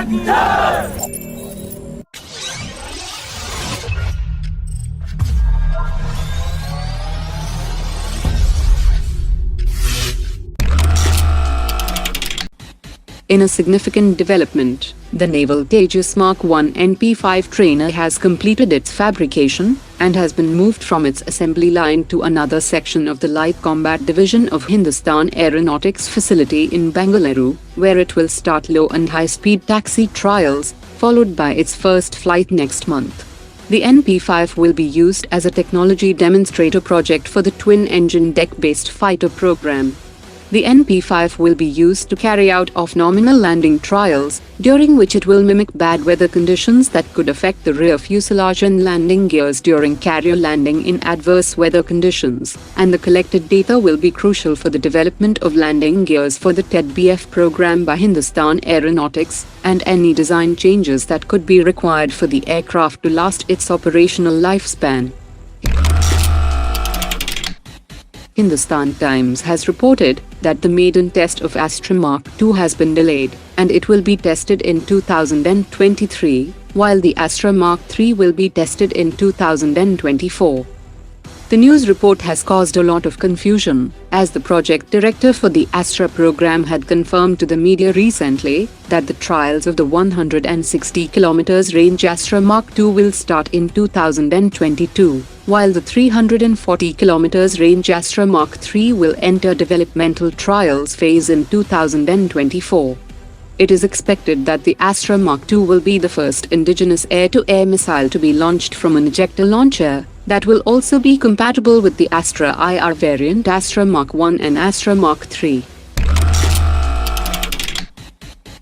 Bayraktar! In a significant development, the Naval Tejas Mk1 NP-5 trainer has completed its fabrication and has been moved from its assembly line to another section of the Light Combat Division of Hindustan Aeronautics facility in Bengaluru, where it will start low and high-speed taxi trials, followed by its first flight next month. The NP-5 will be used as a technology demonstrator project for the twin-engine deck-based fighter program. The NP-5 will be used to carry out off-nominal landing trials, during which it will mimic bad weather conditions that could affect the rear fuselage and landing gears during carrier landing in adverse weather conditions, and the collected data will be crucial for the development of landing gears for the TEDBF program by Hindustan Aeronautics, and any design changes that could be required for the aircraft to last its operational lifespan. Hindustan Times has reported that the maiden test of Astra Mark2 has been delayed, and it will be tested in 2023, while the Astra Mark3 will be tested in 2024. The news report has caused a lot of confusion, as the project director for the Astra program had confirmed to the media recently that the trials of the 160 km range Astra Mark2 will start in 2022, while the 340 km range Astra Mk3 will enter developmental trials phase in 2024. It is expected that the Astra Mark2 will be the first indigenous air-to-air missile to be launched from an ejector launcher that will also be compatible with the Astra IR variant Astra Mk1 and Astra Mk3.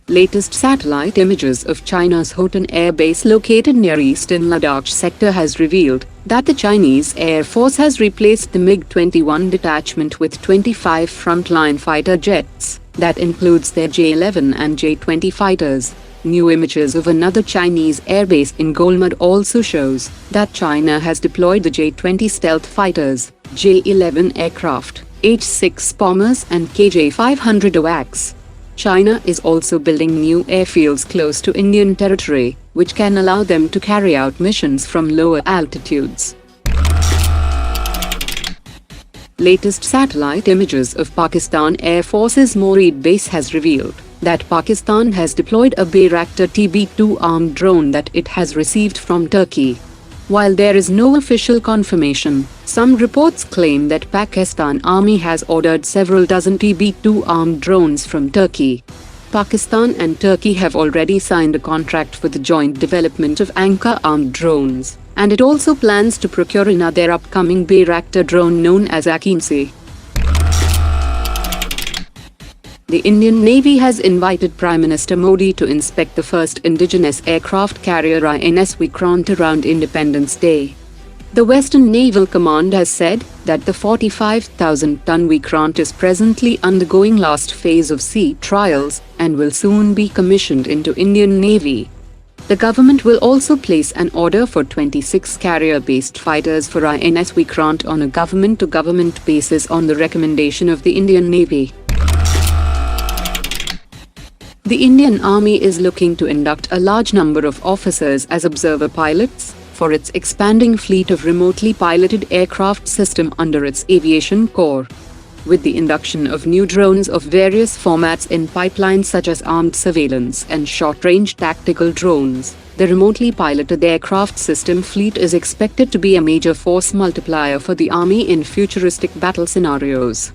Latest satellite images of China's Hotan Air Base located near eastern Ladakh sector has revealed that the Chinese Air Force has replaced the MiG-21 detachment with 25 Frontline fighter jets. That includes their J-11 and J-20 fighters. New images of another Chinese airbase in Golmud also shows that China has deployed the J-20 stealth fighters, J-11 aircraft, H-6 bombers and KJ-500 AWACS. China is also building new airfields close to Indian territory, which can allow them to carry out missions from lower altitudes. Latest satellite images of Pakistan Air Force's Murid base has revealed that Pakistan has deployed a Bayraktar TB2 armed drone that it has received from Turkey. While there is no official confirmation, some reports claim that Pakistan Army has ordered several dozen TB2 armed drones from Turkey. Pakistan and Turkey have already signed a contract for the joint development of Anka armed drones, and it also plans to procure another upcoming Bayraktar drone known as Akimsi. The Indian Navy has invited Prime Minister Modi to inspect the first indigenous aircraft carrier INS Vikrant around Independence Day. The Western Naval Command has said that the 45,000-ton Vikrant is presently undergoing last phase of sea trials and will soon be commissioned into Indian Navy. The government will also place an order for 26 carrier-based fighters for INS Vikrant on a government-to-government basis on the recommendation of the Indian Navy. The Indian Army is looking to induct a large number of officers as observer pilots for its expanding fleet of remotely piloted aircraft system under its aviation corps. With the induction of new drones of various formats in pipeline such as armed surveillance and short-range tactical drones, the remotely piloted aircraft system fleet is expected to be a major force multiplier for the Army in futuristic battle scenarios.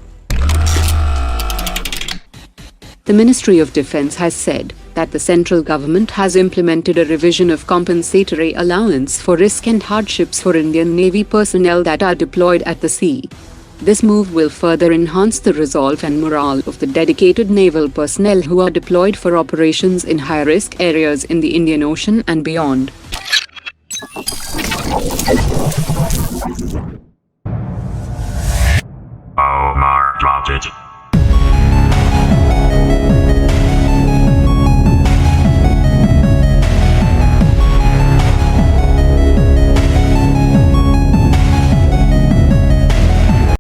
The Ministry of Defence has said that the central government has implemented a revision of compensatory allowance for risk and hardships for Indian Navy personnel that are deployed at the sea. This move will further enhance the resolve and morale of the dedicated naval personnel who are deployed for operations in high-risk areas in the Indian Ocean and beyond. Omar dropped it.